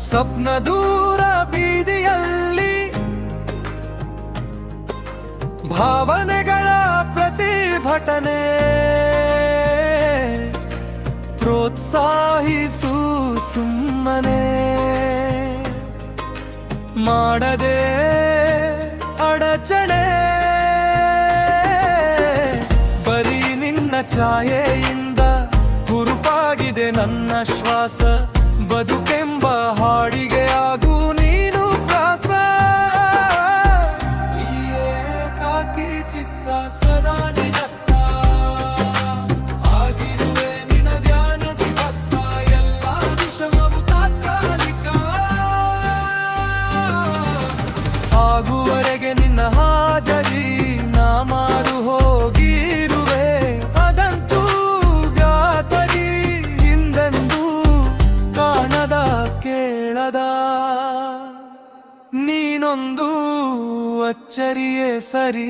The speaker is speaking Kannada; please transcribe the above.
ಸ್ವಪ್ನ ದೂರ ಬೀದಿಯಲ್ಲಿ ಭಾವನೆಗಳ ಪ್ರತಿಭಟನೆ ಪ್ರೋತ್ಸಾಹಿಸು ಸುಮ್ಮನೆ ಮಾಡದೆ ಅಡಚಣೆ ಬರೀ ನಿನ್ನ ಛಾಯೆಯಿಂದ ಹುರುಪಾಗಿದೆ ನನ್ನ ಶ್ವಾಸ ಬದುಕೆಂಬ ಹಾಡಿಗೆ ಆಗು ನೀನು ಪ್ರಾಸ ಈ ಏಕಾಕಿ ಚಿತ್ತ ಸದಾ ನಿನತ್ತ ಆಗಿರುವೆ ನಿನ ಧ್ಯಾನದಿ ಭತ್ತ ಎಲ್ಲ ವಿಷಮವು ತಾತ್ಕಾಲಿಕ ಆಗುವರೆಗೆ ನಿನ್ನ ಹಾಜರಿ ನಾ ಮಾಡು ಹೋಗಿರುವೆ ಅದಂತೂ ಗಾತರಿ ಹಿಂದೆಂದೂ ಕಾಣದ ಕೇಳದ ನೀನೊಂದು ಅಚ್ಚರಿಯೇ ಸರಿ.